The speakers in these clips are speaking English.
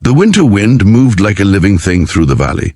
The winter wind moved like a living thing through the valley,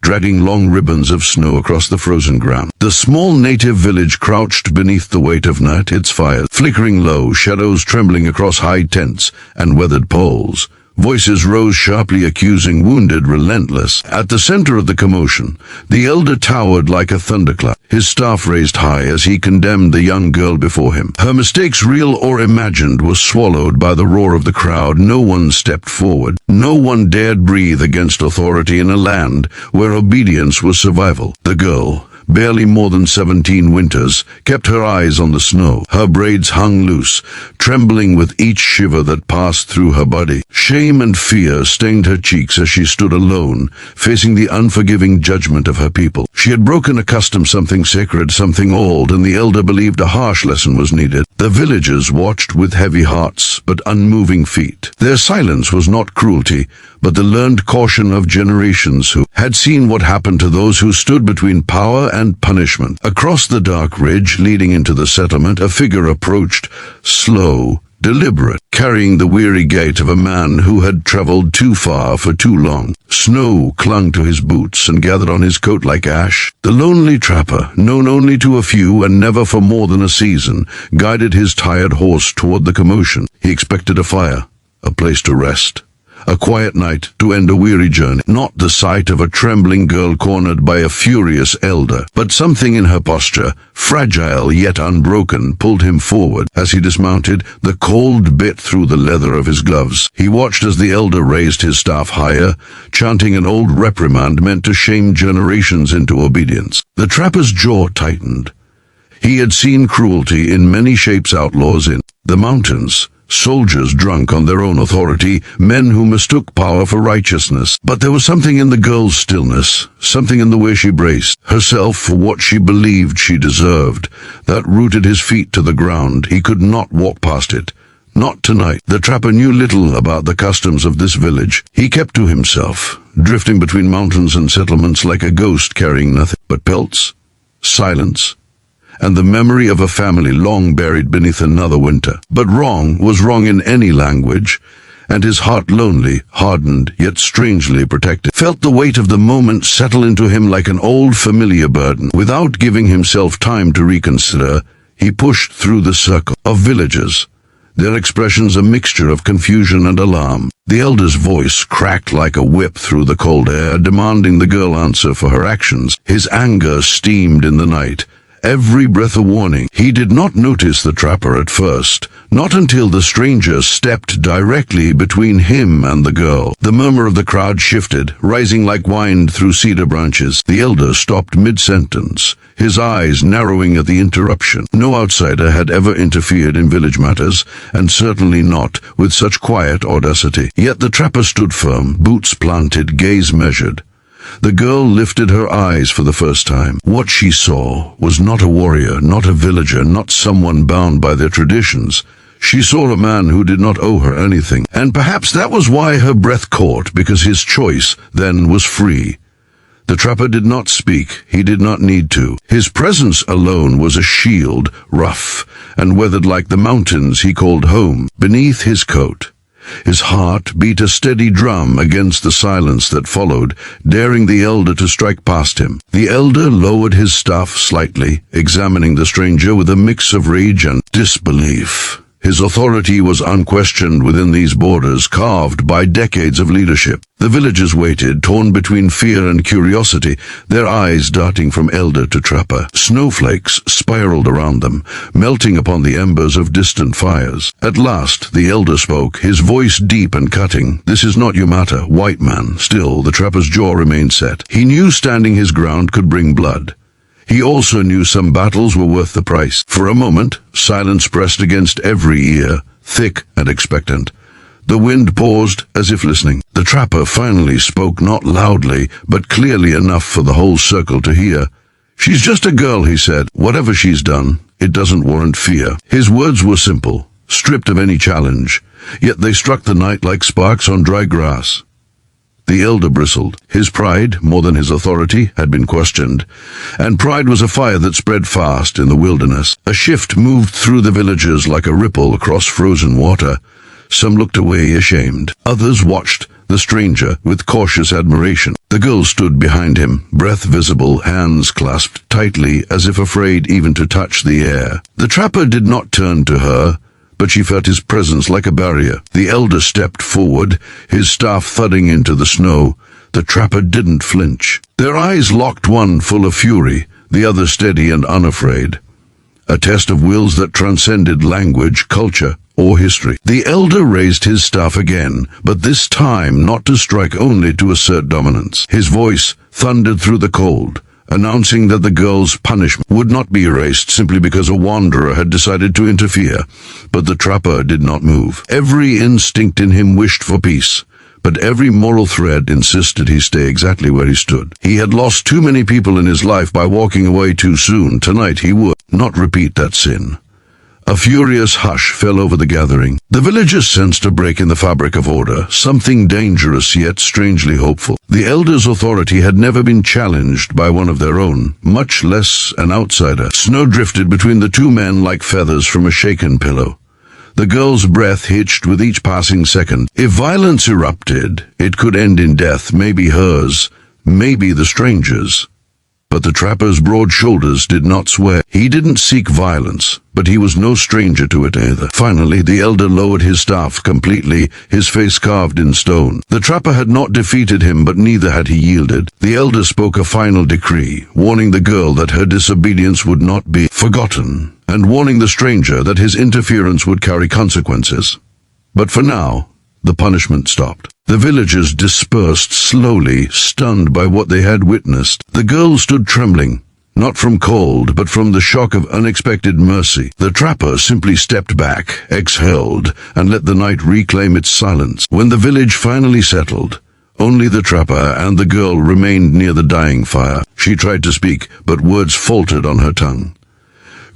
dragging long ribbons of snow across the frozen ground. The small native village crouched beneath the weight of night, its fires flickering low, shadows trembling across high tents and weathered poles. Voices rose sharply, accusing, wounded, relentless. At the center of the commotion, the elder towered like a thunderclap, his staff raised high as he condemned the young girl before him. Her mistakes, real or imagined, were swallowed by the roar of the crowd. No one stepped forward. No one dared breathe against authority in a land where obedience was survival. The girl, barely more than 17 winters, kept her eyes on the snow. Her braids hung loose, trembling with each shiver that passed through her body. Shame and fear stained her cheeks as she stood alone, facing the unforgiving judgment of her people. She had broken a custom, something sacred, something old, and the elder believed a harsh lesson was needed. The villagers watched with heavy hearts but unmoving feet. Their silence was not cruelty, but the learned caution of generations who had seen what happened to those who stood between power and punishment. Across the dark ridge leading into the settlement, a figure approached, slow, deliberate, carrying the weary gait of a man who had traveled too far for too long. Snow clung to his boots and gathered on his coat like ash. The lonely trapper, known only to a few and never for more than a season, guided his tired horse toward the commotion. He expected a fire, a place to rest, a quiet night to end a weary journey. Not the sight of a trembling girl cornered by a furious elder, but something in her posture, fragile yet unbroken, pulled him forward. As he dismounted, the cold bit through the leather of his gloves. He watched as the elder raised his staff higher, chanting an old reprimand meant to shame generations into obedience. The trapper's jaw tightened. He had seen cruelty in many shapes, outlaws in the mountains, soldiers drunk on their own authority, men who mistook power for righteousness. But there was something in the girl's stillness, something in the way she braced herself for what she believed she deserved, that rooted his feet to the ground. He could not walk past it. Not tonight. The trapper knew little about the customs of this village. He kept to himself, drifting between mountains and settlements like a ghost carrying nothing but pelts, silence, and the memory of a family long buried beneath another winter. But wrong was wrong in any language, and his heart, lonely, hardened, yet strangely protected, felt the weight of the moment settle into him like an old familiar burden. Without giving himself time to reconsider, he pushed through the circle of villagers, their expressions a mixture of confusion and alarm. The elder's voice cracked like a whip through the cold air, demanding the girl answer for her actions. His anger steamed in the night, every breath a warning. He did not notice the trapper at first, not until the stranger stepped directly between him and the girl. The murmur of the crowd shifted, rising like wind through cedar branches. The elder stopped mid-sentence, his eyes narrowing at the interruption. No outsider had ever interfered in village matters, and certainly not with such quiet audacity. Yet the trapper stood firm, boots planted, gaze measured. The girl lifted her eyes for the first time. What she saw was not a warrior, not a villager, not someone bound by their traditions. She saw a man who did not owe her anything, and perhaps that was why her breath caught, because his choice then was free. The trapper did not speak. He did not need to. His presence alone was a shield, rough and weathered like the mountains he called home. Beneath his coat, his heart beat a steady drum against the silence that followed, daring the elder to strike past him. The elder lowered his staff slightly, examining the stranger with a mix of rage and disbelief. His authority was unquestioned within these borders, carved by decades of leadership. The villagers waited, torn between fear and curiosity, their eyes darting from elder to trapper. Snowflakes spiraled around them, melting upon the embers of distant fires. At last, the elder spoke, his voice deep and cutting. "This is not your matter, white man." Still, the trapper's jaw remained set. He knew standing his ground could bring blood. He also knew some battles were worth the price. For a moment, silence pressed against every ear, thick and expectant. The wind paused, as if listening. The trapper finally spoke, not loudly, but clearly enough for the whole circle to hear. "She's just a girl," he said. "Whatever she's done, it doesn't warrant fear." His words were simple, stripped of any challenge, yet they struck the night like sparks on dry grass. The elder bristled. His pride, more than his authority, had been questioned, and pride was a fire that spread fast in the wilderness. A shift moved through the villagers like a ripple across frozen water. Some looked away ashamed. Others watched, the stranger with cautious admiration. The girl stood behind him, breath visible, hands clasped tightly as if afraid even to touch the air. The trapper did not turn to her, but she felt his presence like a barrier. The elder stepped forward, his staff thudding into the snow. The trapper didn't flinch. Their eyes locked, one full of fury, the other steady and unafraid. A test of wills that transcended language, culture, or history. The elder raised his staff again, but this time not to strike, only to assert dominance. His voice thundered through the cold, announcing that the girl's punishment would not be erased simply because a wanderer had decided to interfere. But the trapper did not move. Every instinct in him wished for peace, but every moral thread insisted he stay exactly where he stood. He had lost too many people in his life by walking away too soon. Tonight he would not repeat that sin. A furious hush fell over the gathering. The villagers sensed a break in the fabric of order, something dangerous yet strangely hopeful. The elders' authority had never been challenged by one of their own, much less an outsider. Snow drifted between the two men like feathers from a shaken pillow. The girl's breath hitched with each passing second. If violence erupted, it could end in death, maybe hers, maybe the stranger's. But the trapper's broad shoulders did not sway. He didn't seek violence, but he was no stranger to it either. Finally, the elder lowered his staff completely, his face carved in stone. The trapper had not defeated him, but neither had he yielded. The elder spoke a final decree, warning the girl that her disobedience would not be forgotten, and warning the stranger that his interference would carry consequences. But for now, the punishment stopped. The villagers dispersed slowly, stunned by what they had witnessed. The girl stood trembling, not from cold, but from the shock of unexpected mercy. The trapper simply stepped back, exhaled, and let the night reclaim its silence. When the village finally settled, only the trapper and the girl remained near the dying fire. She tried to speak, but words faltered on her tongue.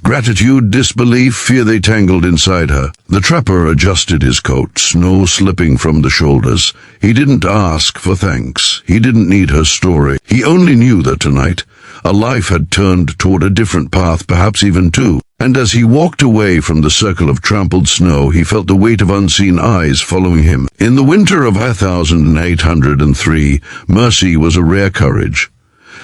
Gratitude, disbelief, fear, they tangled inside her. The trapper adjusted his coat, snow slipping from the shoulders. He didn't ask for thanks. He didn't need her story. He only knew that tonight, a life had turned toward a different path, perhaps even two. And as he walked away from the circle of trampled snow, he felt the weight of unseen eyes following him. In the winter of 1803, mercy was a rare courage.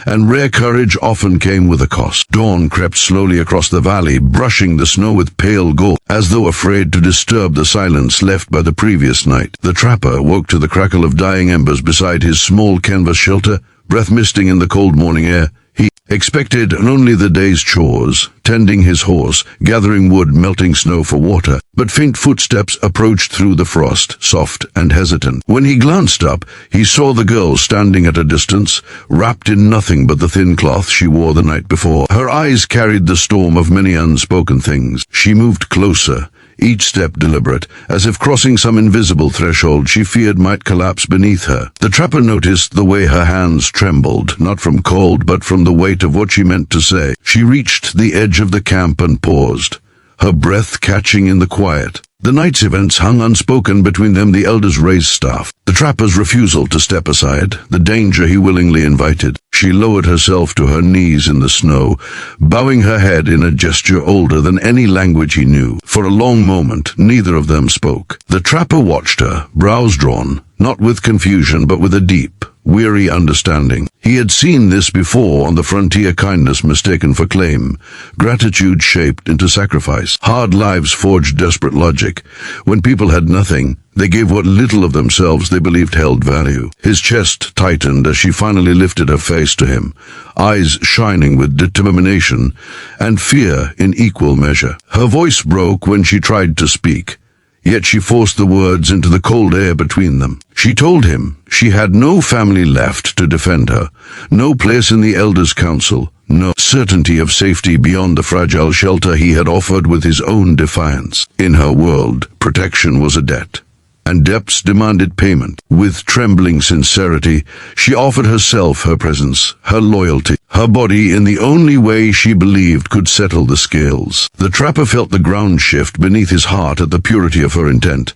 And rare courage often came with a cost. Dawn crept slowly across the valley, brushing the snow with pale gold, as though afraid to disturb the silence left by the previous night. The trapper woke to the crackle of dying embers beside his small canvas shelter, breath misting in the cold morning air. He expected only the day's chores, tending his horse, gathering wood, melting snow for water. But faint footsteps approached through the frost, soft and hesitant. When he glanced up, he saw the girl standing at a distance, wrapped in nothing but the thin cloth she wore the night before. Her eyes carried the storm of many unspoken things. She moved closer, each step deliberate, as if crossing some invisible threshold she feared might collapse beneath her. The trapper noticed the way her hands trembled, not from cold, but from the weight of what she meant to say. She reached the edge of the camp and paused, her breath catching in the quiet. The night's events hung unspoken between them, the elder's raised staff, the trapper's refusal to step aside, the danger he willingly invited. She lowered herself to her knees in the snow, bowing her head in a gesture older than any language he knew. For a long moment, neither of them spoke. The trapper watched her, brows drawn, not with confusion, but with a deep, weary understanding. He had seen this before on the frontier, kindness mistaken for claim, gratitude shaped into sacrifice. Hard lives forged desperate logic. When people had nothing, they gave what little of themselves they believed held value. His chest tightened as she finally lifted her face to him, eyes shining with determination and fear in equal measure. Her voice broke when she tried to speak, yet she forced the words into the cold air between them. She told him she had no family left to defend her, no place in the elders' council, no certainty of safety beyond the fragile shelter he had offered with his own defiance. In her world, protection was a debt, and debts demanded payment. With trembling sincerity, she offered herself, her presence, her loyalty, her body in the only way she believed could settle the scales. The trapper felt the ground shift beneath his heart at the purity of her intent.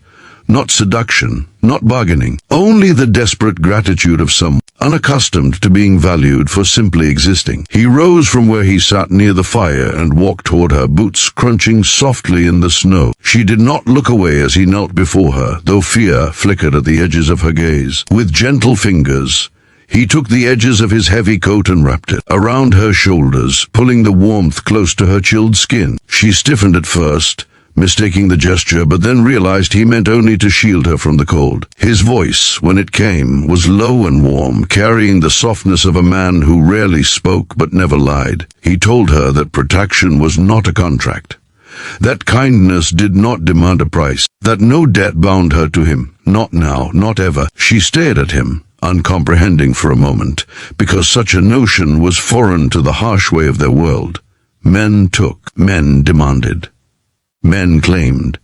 Not seduction, not bargaining, only the desperate gratitude of someone. unaccustomed to being valued for simply existing. He rose from where he sat near the fire and walked toward her, boots crunching softly in the snow. She did not look away as he knelt before her, though fear flickered at the edges of her gaze. With gentle fingers, he took the edges of his heavy coat and wrapped it around her shoulders, pulling the warmth close to her chilled skin. She stiffened at first, mistaking the gesture, but then realized he meant only to shield her from the cold. His voice, when it came, was low and warm, carrying the softness of a man who rarely spoke but never lied. He told her that protection was not a contract, that kindness did not demand a price, that no debt bound her to him. Not now, not ever. She stared at him, uncomprehending for a moment, because such a notion was foreign to the harsh way of their world. Men took, men demanded, men claimed,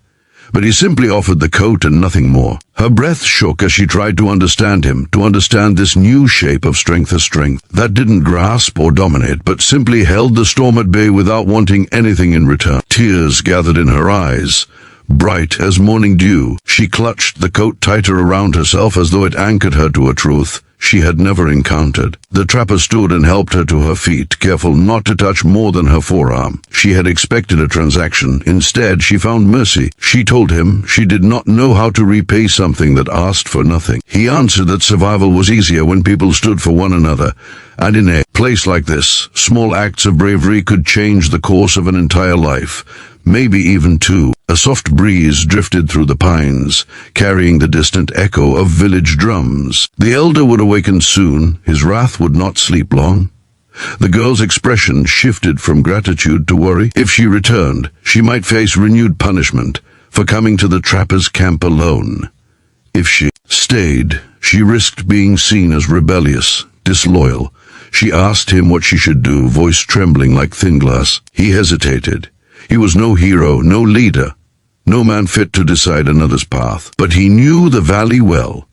but he simply offered the coat and nothing more. Her breath shook as she tried to understand him, to understand this new shape of strength, a strength that didn't grasp or dominate, but simply held the storm at bay without wanting anything in return. Tears gathered in her eyes, bright as morning dew. She clutched the coat tighter around herself as though it anchored her to a truth she had never encountered. The trapper stood and helped her to her feet, careful not to touch more than her forearm. She had expected a transaction. Instead, she found mercy. She told him she did not know how to repay something that asked for nothing. He answered that survival was easier when people stood for one another, and in a place like this, small acts of bravery could change the course of an entire life, maybe even two. A soft breeze drifted through the pines, carrying the distant echo of village drums. The elder would awaken soon. His wrath would not sleep long. The girl's expression shifted from gratitude to worry. If she returned, she might face renewed punishment for coming to the trapper's camp alone. If she stayed, she risked being seen as rebellious, disloyal. She asked him what she should do, voice trembling like thin glass. He hesitated. He was no hero, no leader, no man fit to decide another's path. But he knew the valley well,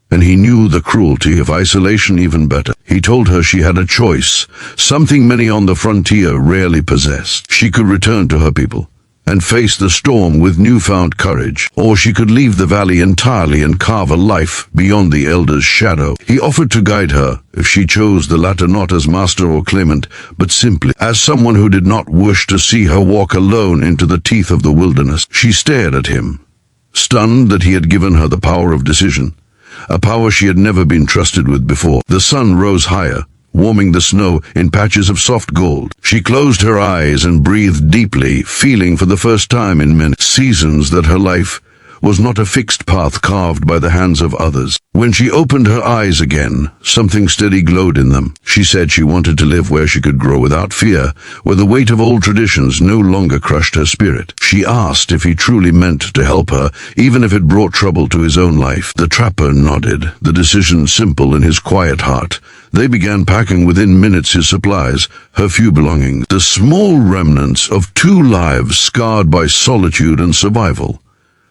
and he knew the cruelty of isolation even better. He told her she had a choice, something many on the frontier rarely possessed. She could return to her people and face the storm with newfound courage, or she could leave the valley entirely and carve a life beyond the elder's shadow. He offered to guide her, if she chose the latter, not as master or claimant, but simply as someone who did not wish to see her walk alone into the teeth of the wilderness. She stared at him, stunned that he had given her the power of decision, a power she had never been trusted with before. The sun rose higher, warming the snow in patches of soft gold. She closed her eyes and breathed deeply, feeling for the first time in many seasons that her life was not a fixed path carved by the hands of others. When she opened her eyes again, something steady glowed in them. She said she wanted to live where she could grow without fear, where the weight of old traditions no longer crushed her spirit. She asked if he truly meant to help her, even if it brought trouble to his own life. The trapper nodded, the decision simple in his quiet heart. They began packing within minutes his supplies, her few belongings, the small remnants of 2 lives scarred by solitude and survival.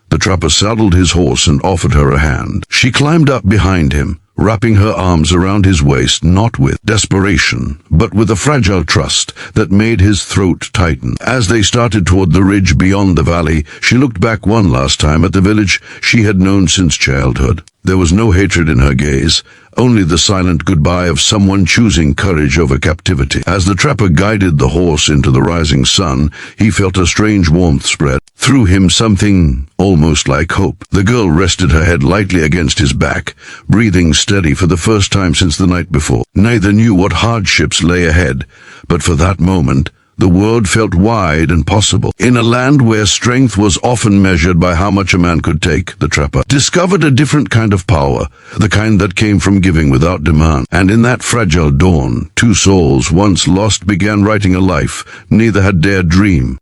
The trapper saddled his horse and offered her a hand. She climbed up behind him, wrapping her arms around his waist, not with desperation, but with a fragile trust that made his throat tighten. As they started toward the ridge beyond the valley, she looked back one last time at the village she had known since childhood. There was no hatred in her gaze, only the silent goodbye of someone choosing courage over captivity. As the trapper guided the horse into the rising sun, he felt a strange warmth spread through him, something almost like hope. The girl rested her head lightly against his back, breathing steady for the first time since the night before. Neither knew what hardships lay ahead, but for that moment, the world felt wide and possible. In a land where strength was often measured by how much a man could take, the trapper discovered a different kind of power, the kind that came from giving without demand. And in that fragile dawn, 2 souls once lost began writing a life neither had dared dream.